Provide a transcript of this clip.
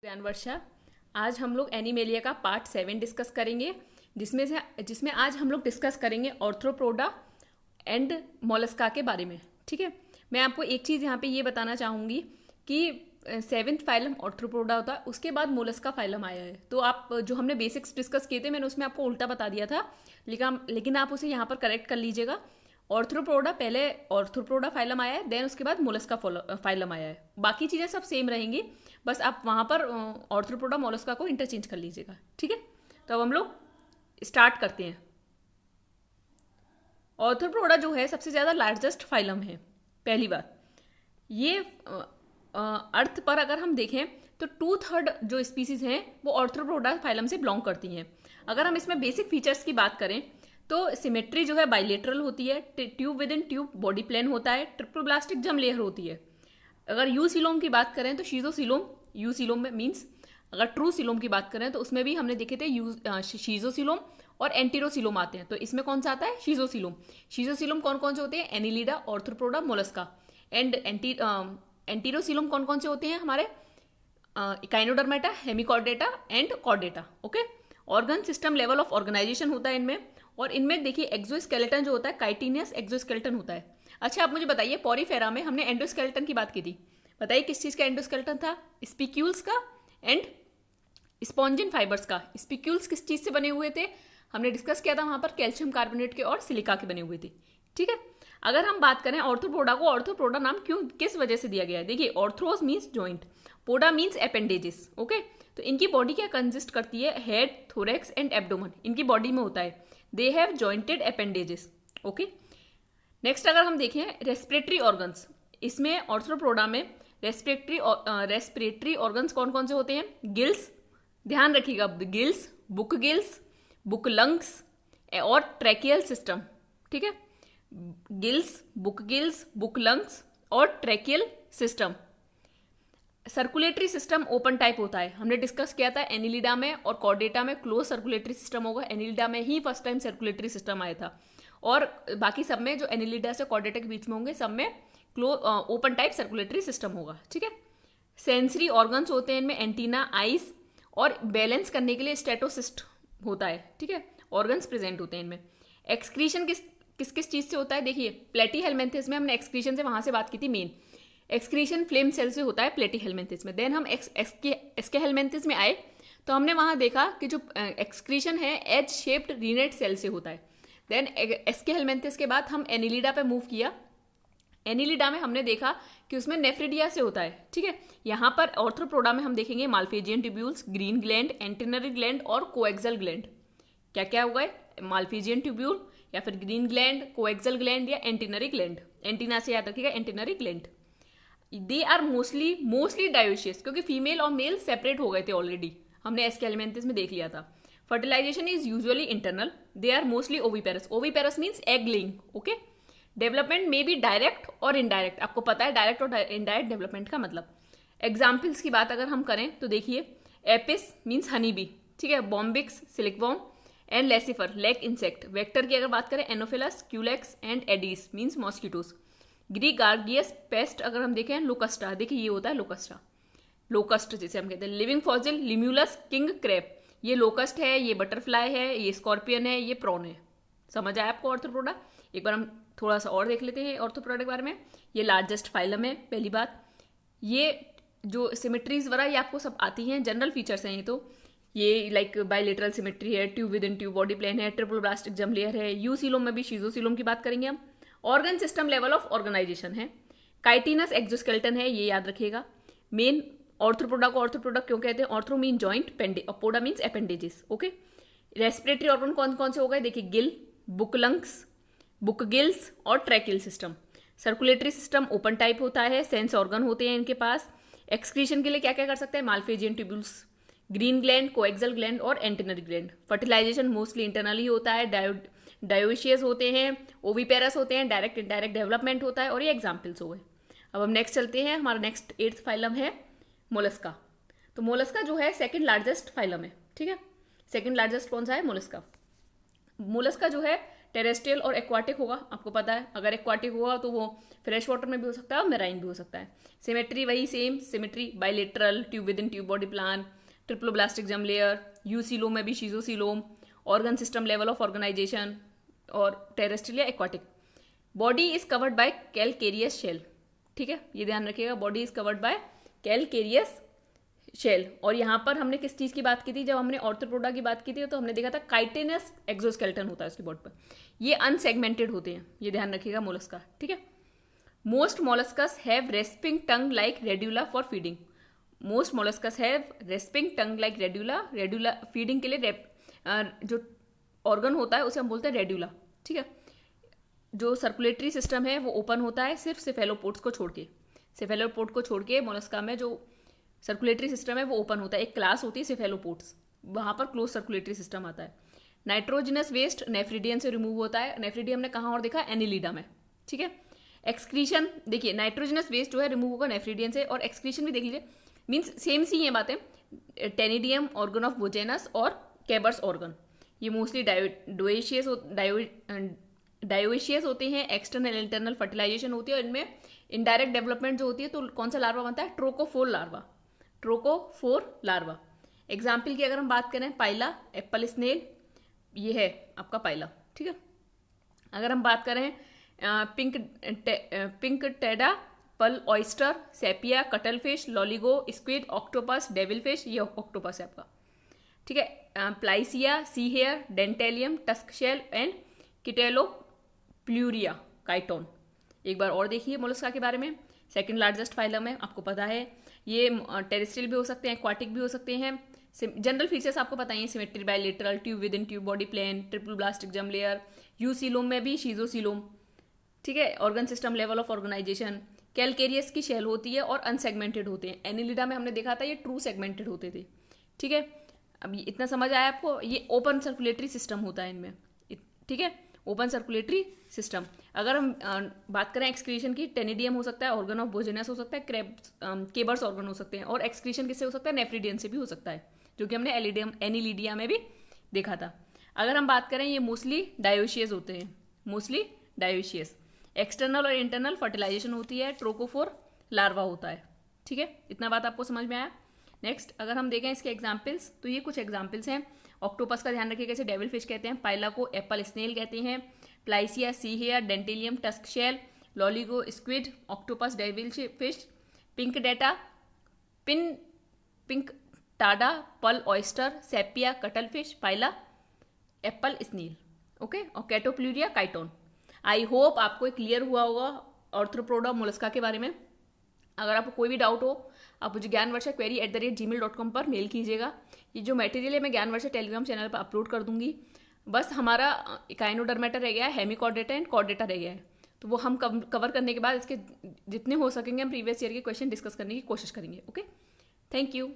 ज्ञान वर्षा। आज हम लोग एनिमेलिया का पार्ट 7 डिस्कस करेंगे, जिसमें आज हम लोग डिस्कस करेंगे ऑर्थ्रोपोडा एंड मोलस्का के बारे में। ठीक है, मैं आपको एक चीज़ यहाँ पे ये बताना चाहूँगी कि 7th फाइलम ऑर्थ्रोपोडा होता है, उसके बाद मोलस्का फाइलम आया है। तो आप जो हमने बेसिक्स डिस्कस किए थे, मैंने उसमें आपको उल्टा बता दिया था, लेकिन आप उसे यहाँ पर करेक्ट कर लीजिएगा। ऑर्थ्रोपोडा पहले ऑर्थ्रोपोडा फाइलम आया है, देन उसके बाद मोलस्का फाइलम आया है। बाकी चीज़ें सब सेम रहेंगी, बस आप वहाँ पर ऑर्थ्रोपोडा मोलस्का को इंटरचेंज कर लीजिएगा। ठीक है, तो अब हम लोग स्टार्ट करते हैं। ऑर्थ्रोपोडा जो है सबसे ज़्यादा लार्जेस्ट फाइलम है। पहली बात ये अर्थ पर अगर हम देखें तो 2/3 जो स्पीसीज हैं वो ऑर्थ्रोपोडा फाइलम से बिलोंग करती हैं। अगर हम इसमें बेसिक फीचर्स की बात करें तो सिमेट्री जो है बाइलेटरल होती है, tube within tube body plane होता है, ट्रिपल ब्लास्टिक जम लेयर होती है। अगर यू सिलोम की बात करें तो शीजोसिलोम, यू सिलोम में मीन्स अगर ट्रू सिलोम की बात करें तो उसमें भी हमने देखे थे शीजोसिलोम और एंटीरोसिलोम आते हैं। तो इसमें कौन सा आता है? शीजोसिलोम। शीजोसिलोम कौन कौन से होते हैं? Annelida, Arthropoda, Mollusca. And enterocoelom कौन कौन से होते हैं हमारे? Echinodermata, Hemichordata and Chordata. Okay, organ system level of organisation होता है इनमें। और इनमें देखिए एक्सोस्केलेटन जो होता है काइटिनियस एक्सोस्केलेटन होता है। अच्छा, आप मुझे बताइए, पॉरीफेरा में हमने एंडोस्केलेटन की बात की थी, बताइए किस चीज़ का एंडोस्केलेटन था? स्पिक्यूल्स का एंड स्पॉन्जिन फाइबर्स का। स्पिक्यूल्स किस चीज़ से बने हुए थे? हमने डिस्कस किया था वहाँ पर, कैल्शियम कार्बोनेट के और सिलिका के बने हुए थे। ठीक है, अगर हम बात करें ऑर्थ्रोपोडा को, ऑर्थ्रोपोडा नाम क्यों किस वजह से दिया गया है? देखिए, arthros means joint, poda means appendages. Okay, तो इनकी बॉडी क्या कंसिस्ट करती है? हेड, थोरेक्स एंड एब्डोमन इनकी बॉडी में होता है। They have jointed appendages. Okay, next अगर हम देखें रेस्पिरेटरी ऑर्गन्स, इसमें ऑर्थ्रोपोडा में रेस्पिरेटरी ऑर्गन्स कौन कौन से होते हैं? गिल्स, ध्यान रखिएगा, gills, book gills, book lungs और ट्रैकियल सिस्टम। ठीक है, गिल्स, बुक लंग्स और tracheal system. Circulatory system open type होता है, हमने डिस्कस किया था। एनिलिडा में और कॉर्डेटा में क्लोज सर्कुलेटरी सिस्टम होगा। एनिलिडा में ही फर्स्ट टाइम सर्कुलेटरी सिस्टम आया था, और बाकी सब में जो एनिलिडा से कॉर्डेटा के बीच में होंगे सब में ओपन टाइप सर्कुलेटरी सिस्टम होगा। ठीक है, सेंसरी ऑर्गन्स होते हैं इनमें, एंटीना, आइस और बैलेंस करने के लिए स्टेटोसिस्ट होता है। ठीक है, ऑर्गन्स प्रेजेंट होते हैं इनमें। एक्सक्रीशन किस किस चीज़ से होता है? देखिए, प्लेटी हेलमेंथिस में हमने एक्सक्रीशन से वहाँ से बात की थी। मेन एक्सक्रीशन फ्लेम सेल से होता है प्लेटी हेलमेंथिस में। देन हम एस्के हेलमेंथिस में आए तो हमने वहाँ देखा कि जो एक्सक्रीशन है एज शेप्ड रीनेट सेल से होता है। देन एस्के हेलमेंथिस के बाद हम एनिलिडा पे मूव किया। एनिलिडा में हमने देखा कि उसमें नेफ्रिडिया से होता है। ठीक है, यहाँ पर ऑर्थ्रोपोडा में हम देखेंगे Malpighian tubules, green gland, antennary gland और कोएक्सल ग्लैंड। क्या क्या होगा? माल्फेजियन ट्यूब्यूल या फिर ग्रीन ग्लैंड, कोएक्सल ग्लैंड या एंटेनरी ग्लैंड। एंटीना से याद रखिएगा, antennary gland. They are mostly dioecious, क्योंकि फीमेल और मेल सेपरेट हो गए थे ऑलरेडी, हमने एस्केलेमेंथिस में देख लिया था। Fertilisation is usually internal. They are mostly oviparous. Oviparous means egg laying. Okay, development में भी डायरेक्ट और इनडायरेक्ट, आपको पता है डायरेक्ट और इनडायरेक्ट डेवलपमेंट का मतलब। एग्जाम्पल्स की बात अगर हम करें तो देखिए, एपिस मीन्स हनी बी। ठीक है, Bombyx silkworm and Laccifer lac insect. Vector की अगर बात करें, Anopheles, Culex and Aedes means mosquitoes. Gregarious pest अगर हम देखें, लोकस्टा। देखिए, ये होता है लोकस्टा, लोकस्ट जिसे हम कहते हैं। Living fossil, Limulus, king crepe. ये लोकस्ट है, ये बटरफ्लाई है, ये स्कॉर्पियन है, ये प्रॉन है। समझ आया आपको ऑर्थ्रोपोडा? एक बार हम थोड़ा सा और देख लेते हैं ऑर्थ्रोपोडा के बारे में। ये लार्जेस्ट फाइलम है, पहली बात। ये जो सिमेट्रीज वगैरह ये आपको सब आती हैं, जनरल फीचर्स हैं ये। तो ये लाइक बाइलेटरल सिमेट्री है, tube within tube body plane है, ट्रिपल ब्लास्टिक जम लेयर है। यू सिलोम में भी शीजोसिलोम की बात करेंगे हम। Organ system level of organisation है, काइटिनस एक्सोस्केलेटन है, ये याद रखिएगा। मेन ऑर्थ्रोपोडा को ऑर्थ्रोपोडा क्यों कहते हैं? Arthro mean joint, poda means appendages. Okay, respiratory organ कौन कौन से हो गए? देखिए, gill, book lungs, book gills और tracheal system. Circulatory system open type होता है, सेंस ऑर्गन होते हैं इनके पास। एक्सक्रीशन के लिए क्या क्या कर सकते हैं? Malpighian tubules, green gland, coxal gland और antennary gland. Fertilisation mostly internally होता है, डायोशियस होते हैं, ओविपेरस होते हैं, डायरेक्ट इनडायरेक्ट डेवलपमेंट होता है। और ये एग्जाम्पल्स हो गए। अब हम नेक्स्ट चलते हैं, हमारा नेक्स्ट 8th फाइलम है मोलस्का। तो मोलस्का जो है सेकंड लार्जेस्ट फाइलम है। ठीक है, सेकंड लार्जेस्ट कौन सा है? मोलस्का। मोलस्का जो है टेरेस्ट्रियल और एक्वाटिक होगा, आपको पता है। अगर एक्वाटिक होगा तो वो फ्रेश वाटर में भी हो सकता है और मेराइन भी हो सकता है। सिमेट्री वही same symmetry, bilateral, tube within tube body plan, triploblastic germ layer, eucoelom में भी schizocoelom, organ system level of organisation, और टेरेस्ट्रियल या aquatic. Body is covered by calcareous shell, ठीक है, ये ध्यान रखिएगा, body is covered by calcareous shell. और यहाँ पर हमने किस चीज़ की बात की थी, जब हमने ऑर्थ्रोपोडा की बात की थी तो हमने देखा था काइटिनस एक्सोस्केलेटन होता है उसकी बॉडी पर, ये अनसेगमेंटेड होते हैं, ये ध्यान रखिएगा मोलस्का, ठीक है। Most molluscs have respiring tongue like radula for feeding. Most molluscs have respiring tongue like radula, radula feeding के लिए जो ऑर्गन होता है उसे हम बोलते हैं रेड्यूला, ठीक है। जो सर्कुलेटरी सिस्टम है वो ओपन होता है सिर्फ सेफेलोपोड्स को छोड़ के, सेफेलोपोड को छोड़ के मोलस्का में जो सर्कुलेटरी सिस्टम है वो ओपन होता है। एक क्लास होती है सेफेलोपोड्स, वहाँ पर क्लोज सर्कुलेटरी सिस्टम आता है। नाइट्रोजनस वेस्ट नेफ्रिडियन से रिमूव होता है, नेफ्रिडियम ने कहाँ और देखा, एनिलिडा में, ठीक है। एक्सक्रीशन देखिए, नाइट्रोजनस वेस्ट जो है रिमूव होगा नेफ्रिडियन से, और एक्सक्रीशन भी देख लीजिए, मीन्स सेम सी ये बातें, टेनिडियम ऑर्गन ऑफ वोजेनस और केबर्स ऑर्गन, ये मोस्टली डायोशियस होते हैं। एक्सटर्नल इंटरनल फर्टिलाइजेशन होती है, और इनमें इनडायरेक्ट डेवलपमेंट जो होती है तो कौन सा लार्वा बनता है, trochophore larva, trochophore larva. Example की अगर हम बात करें, पाइला, एप्पल स्नेल, ये है आपका पाइला, ठीक है। अगर हम बात करें Pinctada, pearl oyster, Sepia, cuttle fish, Loligo, squid, octopus, devil fish, ये ऑक्टोपस है आपका, ठीक है। Aplysia, sea hare, Dentalium, tusk shell and Chaetopleura, chiton. एक बार और देखिए मोलस्का के बारे में, सेकंड लार्जेस्ट फाइलम है, आपको पता है। ये टेरेस्ट्रियल भी हो सकते हैं, एक्वाटिक भी हो सकते हैं। जनरल फीचर्स आपको पता है, symmetry, bilateral, tube within tube body plane, triploblastic germ layer, eucoelom में भी शीजोसीलोम, ठीक है। Organ system level of organisation, calcareous की शेल होती है और अनसेगमेंटेड होते हैं। एनिलिडा में हमने देखा था ये ट्रू सेगमेंटेड होते थे, ठीक है। अब इतना समझ आया आपको, ये ओपन सर्कुलेटरी सिस्टम होता है इनमें, ठीक है, ओपन सर्कुलेटरी सिस्टम। अगर हम बात करें एक्सक्रीशन की, टेनिडियम हो सकता है, ऑर्गन ऑफ वोजेनस हो सकता है, केबर्स ऑर्गन हो सकते हैं, और एक्सक्रीशन किससे हो सकता है, नेफ्रिडियन से भी हो सकता है, जो कि हमने एनिलिडिया में भी देखा था। अगर हम बात करें, ये मोस्टली डायोशियस होते हैं, मोस्टली डायोशियस। एक्सटर्नल और इंटरनल फर्टिलाइजेशन होती है, ट्रोकोफोर लार्वा होता है, ठीक है। इतना बात आपको समझ में आया। नेक्स्ट अगर हम देखें इसके एग्जाम्पल्स, तो ये कुछ एग्जाम्पल्स हैं। ऑक्टोपस का ध्यान रखिएगा, इसे डेविल फिश कहते हैं, पाइला को एप्पल स्नेल कहते हैं, Aplysia sea hare, Dentalium tusk shell, Loligo squid, octopus devil fish, Pinctada, Pinctada, pearl oyster, Sepia cuttle fish, Pila, apple snail, okay, और कैटोप्ल्यूरिया काइटोन। आई होप आपको clear हुआ होगा Arthropoda Mollusca के बारे में। अगर आपको कोई भी डाउट हो, आप मुझे ज्ञानवर्षा@gmail.com पर मेल कीजिएगा। ये जो मटेरियल है मैं ज्ञानवर्षा टेलीग्राम चैनल पर अपलोड कर दूंगी। बस हमारा इकाइनोडर्मेटा रह गया है, हेमिकॉर्डेटा एंड कॉर्डेटा रह गया है, तो वो हम कवर करने के बाद इसके जितने हो सकेंगे हम प्रीवियस ईयर के क्वेश्चन डिस्कस करने की कोशिश करेंगे। Okay, thank you.